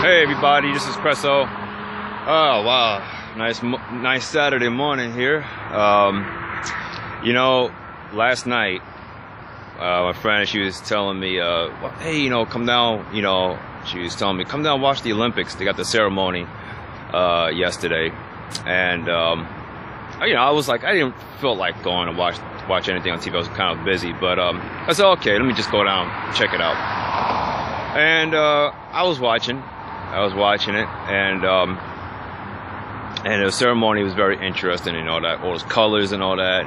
Hey everybody, this is Cresso. Oh wow, nice Saturday morning here. Last night, my friend, she was telling me, hey, come down, she was telling me, come down, watch the Olympics. They got the ceremony yesterday, and I was like, I didn't feel like going to watch anything on TV. I was kind of busy, but I said, okay, let me just go down, check it out. And I was watching it, and the ceremony was very interesting, all those colors and all that,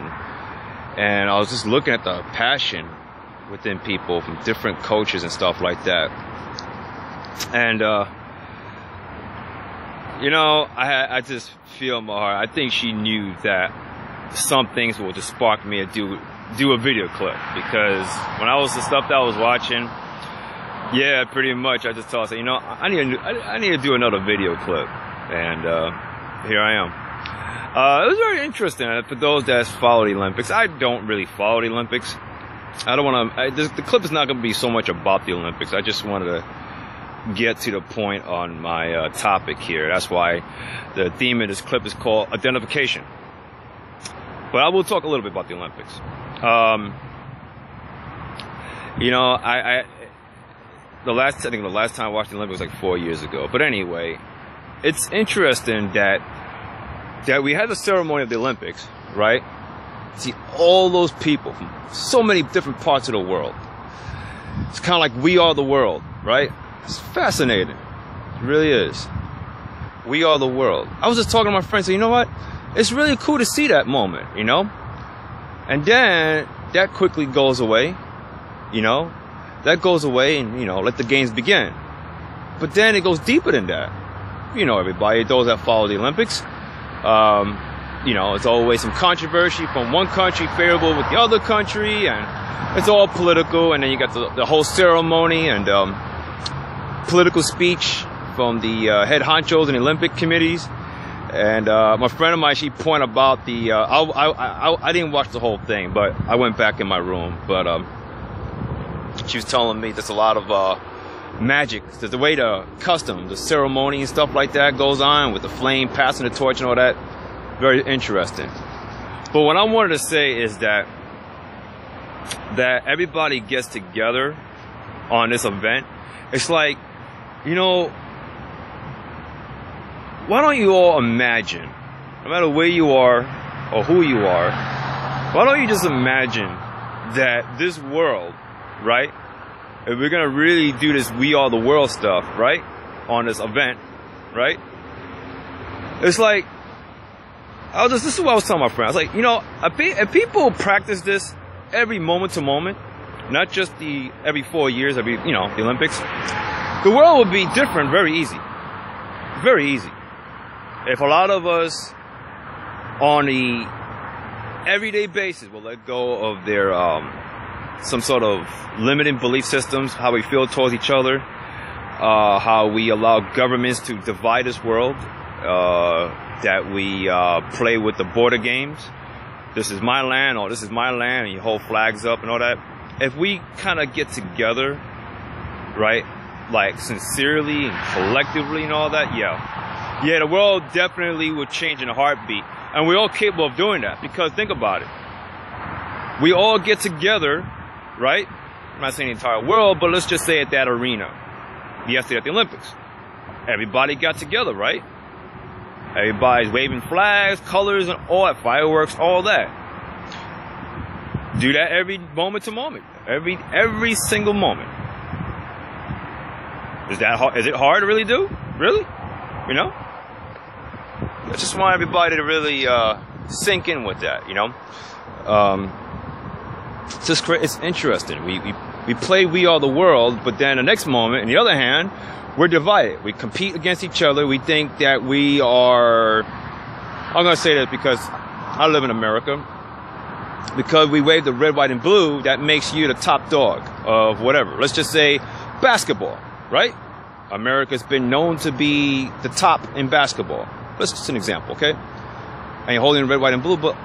and I was just looking at the passion within people from different cultures and stuff like that. And I just feel in my heart, I think she knew that some things would just spark me to do a video clip, because when I was the stuff that I was watching, yeah, pretty much, I just told her, I need to do another video clip, and here I am. It was very interesting. For those that follow the Olympics, I don't really follow the Olympics. I don't want to. The clip is not going to be so much about the Olympics. I just wanted to get to the point on my topic here. That's why the theme of this clip is called identification. But I will talk a little bit about the Olympics. The last time I watched the Olympics was like 4 years ago. But anyway, it's interesting that we had the ceremony of the Olympics, right? See all those people from so many different parts of the world. It's kind of like we are the world, right? It's fascinating. It really is. We are the world. I was just talking to my friends, so you know what? It's really cool to see that moment, And then that quickly goes away, That goes away and, let the games begin. But then it goes deeper than that. Everybody, those that follow the Olympics, it's always some controversy from one country favorable with the other country, and it's all political. And then you got the whole ceremony and political speech from the head honchos and the Olympic committees. And my friend of mine, she pointed about the I didn't watch the whole thing, but I went back in my room. But she was telling me there's a lot of magic. The way the ceremony and stuff like that goes on with the flame, passing the torch and all that. Very interesting. But what I wanted to say is that everybody gets together on this event. It's like, why don't you all imagine, no matter where you are or who you are, why don't you just imagine that this world, right? If we're gonna really do this we are the world stuff, right? On this event, right? It's like, this is what I was telling my friend. I was like, if people practice this every moment to moment, not just every 4 years, the Olympics, the world would be different very easy. Very easy. If a lot of us on the everyday basis will let go of their some sort of limiting belief systems, how we feel towards each other, how we allow governments to divide this world, that we play with the border games. This is my land, or this is my land, and you hold flags up and all that. If we kind of get together, right, like sincerely and collectively and all that, yeah, the world definitely will change in a heartbeat. And we're all capable of doing that, because think about it. We all get together, right? I'm not saying the entire world, but let's just say at that arena. Yesterday at the Olympics. Everybody got together, right? Everybody's waving flags, colors, and all that, fireworks, all that. Do that every moment to moment. Every single moment. Is it hard to really do? Really? I just want everybody to really sink in with that, It's interesting. We play we are the world, but then the next moment, on the other hand, we're divided. We compete against each other. We think that we are... I'm going to say that because I live in America. Because we wave the red, white, and blue, that makes you the top dog of whatever. Let's just say basketball, right? America's been known to be the top in basketball. That's just an example, okay? And you're holding red, white, and blue, but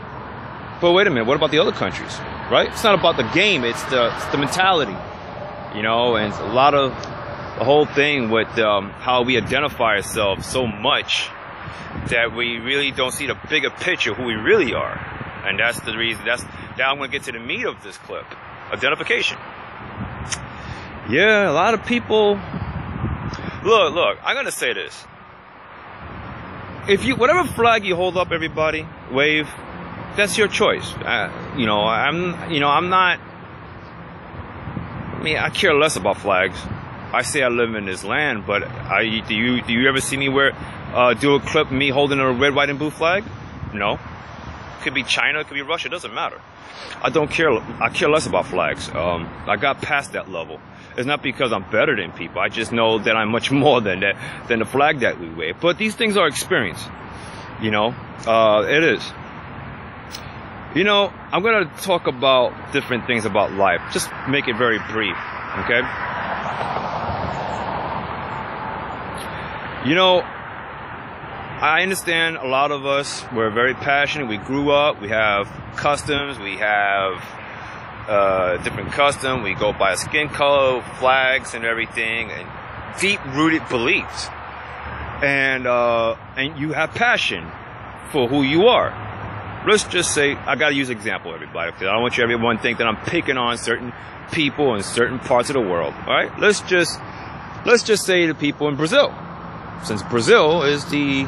wait a minute, what about the other countries, right? It's not about the game, it's the mentality, and a lot of the whole thing with how we identify ourselves so much that we really don't see the bigger picture of who we really are. And that's the reason. Now I'm going to get to the meat of this clip. Identification. Yeah, a lot of people. Look, I'm going to say this. Whatever flag you hold up, everybody, wave, that's your choice. I'm not. I mean, I care less about flags. I say I live in this land, but do you ever see me do a clip of me holding a red, white, and blue flag? No. It could be China, it could be Russia, it doesn't matter. I care less about flags. I got past that level. It's not because I'm better than people. I just know that I'm much more than the flag that we wave. But these things are experience. It is. I'm going to talk about different things about life. Just make it very brief, okay? I understand a lot of us, we're very passionate. We grew up, we have customs, we have different custom. We go by a skin color, flags and everything, and deep-rooted beliefs. And you have passion for who you are. Let's just say, I gotta use an example, everybody, because I don't want everyone to think that I'm picking on certain people in certain parts of the world. All right? Let's just say the people in Brazil, since Brazil is the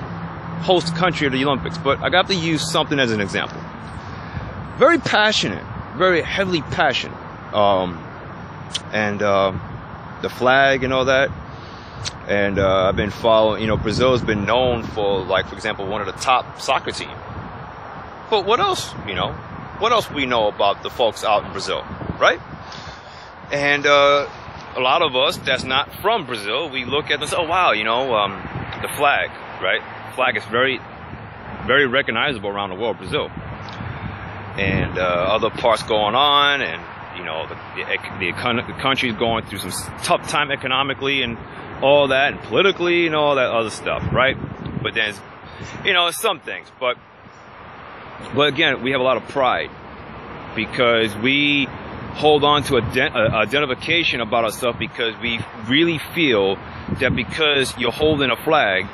host country of the Olympics. But I got to use something as an example. Very passionate, very heavily passionate, and the flag and all that. And I've been following. Brazil has been known for, like, for example, one of the top soccer teams. But what else, what else we know about the folks out in Brazil, right? And a lot of us that's not from Brazil, we look at this, oh wow, the flag, right? The flag is very, very recognizable around the world, Brazil. And other parts going on, and the country's going through some tough time economically and all that, and politically and all that other stuff, right? But then, some things, but again, we have a lot of pride because we hold on to identification about ourselves, because we really feel that because you're holding a flag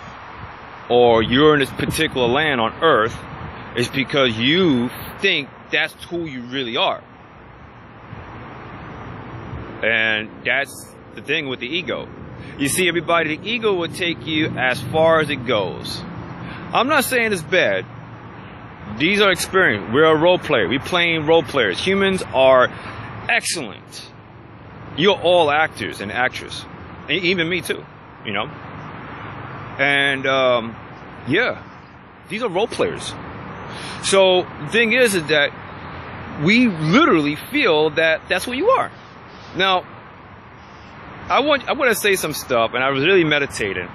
or you're in this particular land on earth, it's because you think that's who you really are. And that's the thing with the ego. You see, everybody, the ego will take you as far as it goes. I'm not saying it's bad. These are experience. We're a role player. We're playing role players. Humans are excellent. You're all actors and actresses. Even me too, And, yeah, these are role players. So the thing is that we literally feel that that's who you are. Now, I want to say some stuff, and I was really meditating.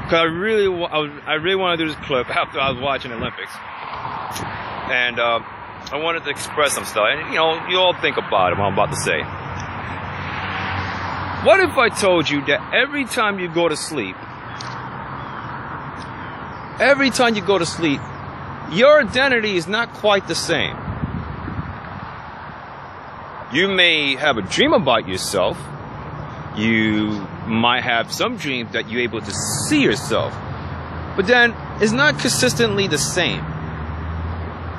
Because I really want to do this clip after I was watching the Olympics. And I wanted to express some stuff. And, you all think about it, what I'm about to say. What if I told you that every time you go to sleep, your identity is not quite the same. You may have a dream about yourself. You might have some dreams that you're able to see yourself. But then, it's not consistently the same.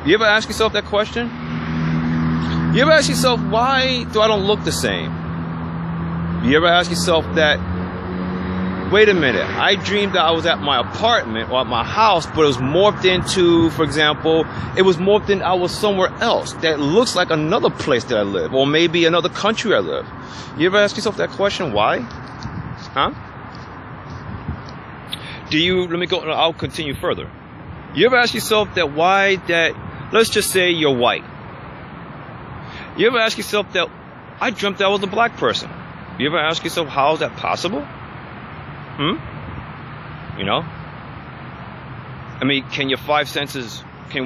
You ever ask yourself that question? You ever ask yourself, why do I don't look the same? You ever ask yourself that, wait a minute, I dreamed that I was at my apartment or at my house, but it was morphed into, for example, I was somewhere else that looks like another place that I live, or maybe another country I live. You ever ask yourself that question, why? Huh? I'll continue further. You ever ask yourself that why that, let's just say you're white. You ever ask yourself that, I dreamt that I was a black person. You ever ask yourself, how is that possible? I mean, can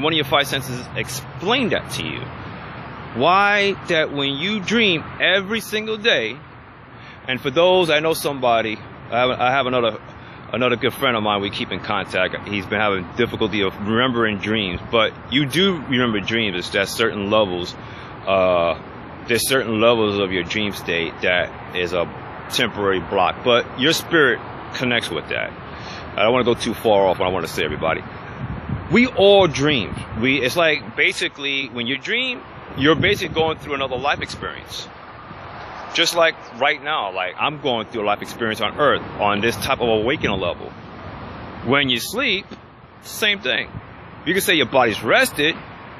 one of your five senses explain that to you? Why that when you dream every single day, and for those, I know somebody, I have another good friend of mine, we keep in contact. He's been having difficulty of remembering dreams, but you do remember dreams. It's that there's certain levels of your dream state that is a temporary block, but your spirit connects with that. I don't want to go too far off what I want to say, everybody. We all dream. It's like basically when you dream, you're basically going through another life experience. Just like right now, like I'm going through a life experience on Earth on this type of awakening level. When you sleep, same thing. You can say your body's rested,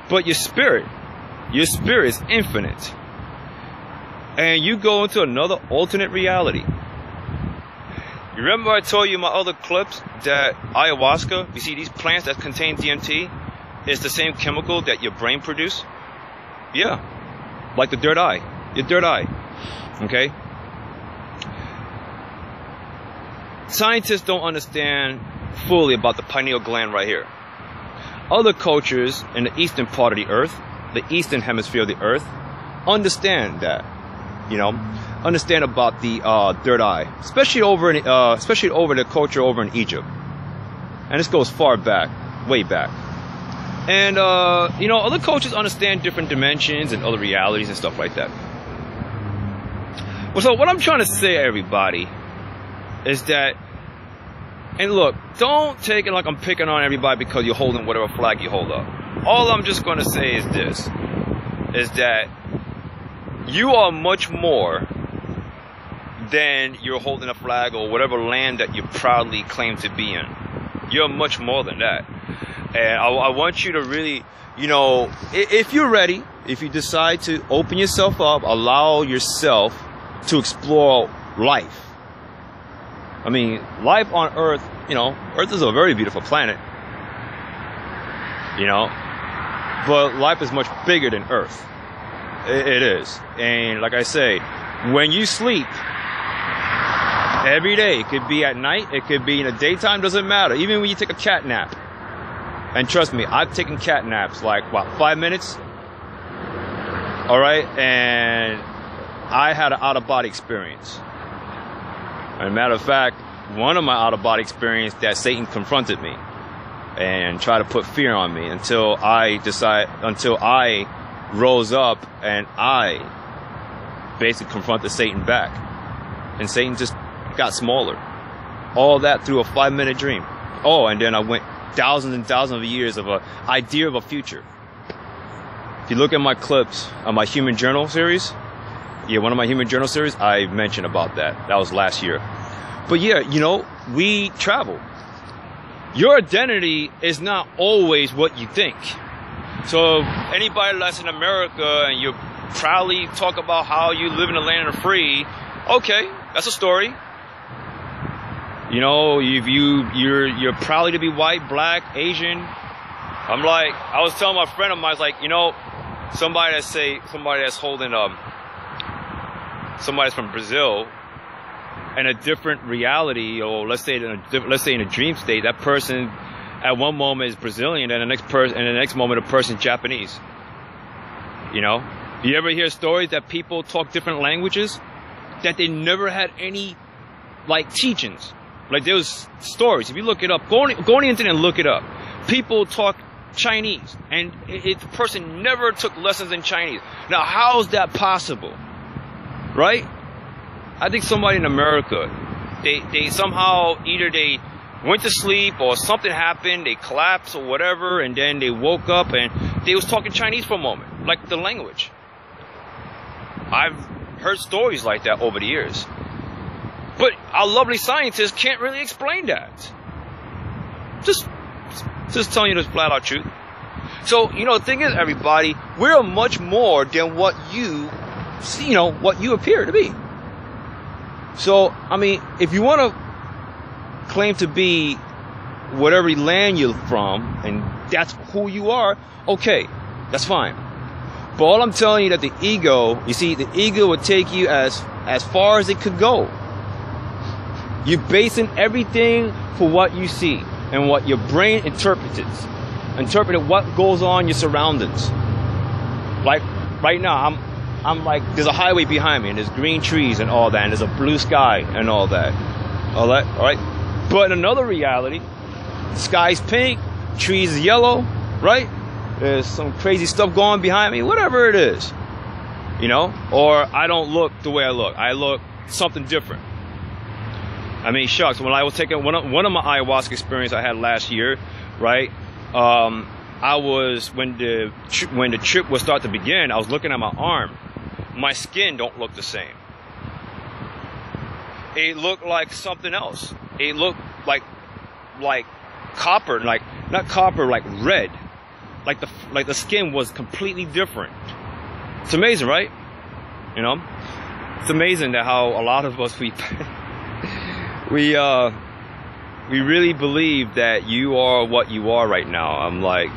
but your spirit is infinite. And you go into another alternate reality. You remember I told you in my other clips that ayahuasca, you see these plants that contain DMT, is the same chemical that your brain produces? Yeah. Like the third eye. Your third eye. Okay? Scientists don't understand fully about the pineal gland right here. Other cultures in the eastern part of the earth, the eastern hemisphere of the earth, understand that. Understand about the third eye, especially over the culture over in Egypt. And this goes far back, way back. And other cultures understand different dimensions and other realities and stuff like that. Well, so what I'm trying to say, everybody, is that, and look, don't take it like I'm picking on everybody because you're holding whatever flag you hold up. All I'm just going to say is this, is that you are much more than you're holding a flag or whatever land that you proudly claim to be in. You're much more than that. And I want you to really, if you're ready, if you decide to open yourself up, allow yourself to explore life. I mean, life on Earth, Earth is a very beautiful planet. But life is much bigger than Earth. It is. And like I say, when you sleep, every day, it could be at night, it could be in the daytime, doesn't matter. Even when you take a cat nap. And trust me, I've taken cat naps like, 5 minutes? Alright? And I had an out-of-body experience. As a matter of fact, one of my out-of-body experience that Satan confronted me and tried to put fear on me until I rose up and I basically confronted Satan back. And Satan just got smaller. All that through a 5-minute dream. Oh, and then I went thousands and thousands of years of an idea of a future. If you look at my clips on my Human Journal series, one of my Human Journal series, I mentioned about that. That was last year. But yeah, we travel. Your identity is not always what you think. So anybody that's in America and you proudly talk about how you live in the land of the free, okay, that's a story. If you're proudly to be white, black, Asian. I was telling my friend of mine, I was like, somebody that's holding somebody's from Brazil in a different reality, or let's say in a dream state, that person at one moment is Brazilian, and the next moment a person's Japanese. You ever hear stories that people talk different languages that they never had any teachings? Like there was stories. If you look it up, go on the internet and look it up. People talk Chinese, and the person never took lessons in Chinese. Now, how is that possible? Right? I think somebody in America, they somehow either they went to sleep or something happened, they collapsed or whatever, and then they woke up and they was talking Chinese for a moment, like the language. I've heard stories like that over the years. But our lovely scientists can't really explain that. Just telling you the flat out truth. So, the thing is, everybody, we're much more than what you appear to be. So, I mean, if you want to claim to be whatever land you're from, and that's who you are, okay, that's fine. But all I'm telling you that the ego will take you as far as it could go. You're basing everything for what you see and what your brain interpreted what goes on in your surroundings. Like right now, I'm like, there's a highway behind me and there's green trees and all that, and there's a blue sky and all that. All right? But in another reality, the sky's pink, trees yellow, right? There's some crazy stuff going behind me, whatever it is. Or I don't look the way I look. I look something different. I mean, shucks, when I was taking one of my ayahuasca experience I had last year, right? I was, when the trip was start to begin, I was looking at my arm. My skin don't look the same. It looked like something else. It looked like copper, like not copper, like red. Like the skin was completely different. It's amazing, right? You know, it's amazing that how a lot of us we really believe that you are what you are right now. I'm like,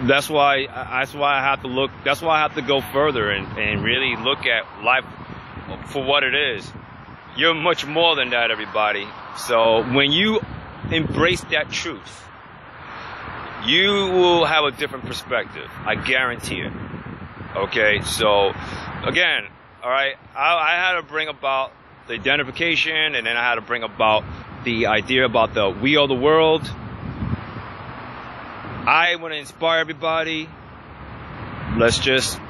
that's why I have to look. That's why I have to go further and really look at life for what it is. You're much more than that, everybody. So when you embrace that truth, you will have a different perspective. I guarantee it. Okay, so again, all right, I had to bring about the identification, and then I had to bring about the idea about the we are the world. I want to inspire everybody. Let's just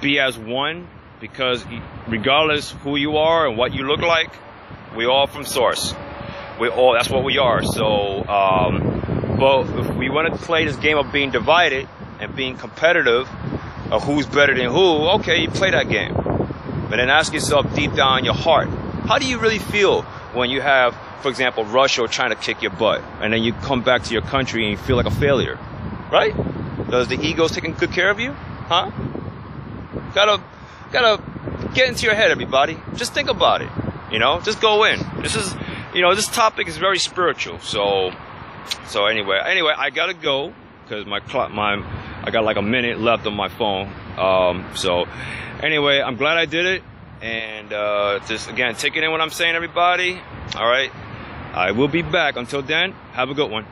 be as one, because regardless who you are and what you look like, we all from source. That's what we are. So, but if we want to play this game of being divided and being competitive of who's better than who, okay, you play that game. But then ask yourself deep down in your heart, how do you really feel when you have, for example, Russia trying to kick your butt, and then you come back to your country and you feel like a failure, right? Does the ego's taking good care of you? Huh? Gotta get into your head, everybody. Just think about it. You know, just go in. This is, you know, this topic is very spiritual. So anyway, I gotta go because I got like a minute left on my phone. So anyway, I'm glad I did it, and just again, take it in what I'm saying, everybody. All right, I will be back. Until then, have a good one.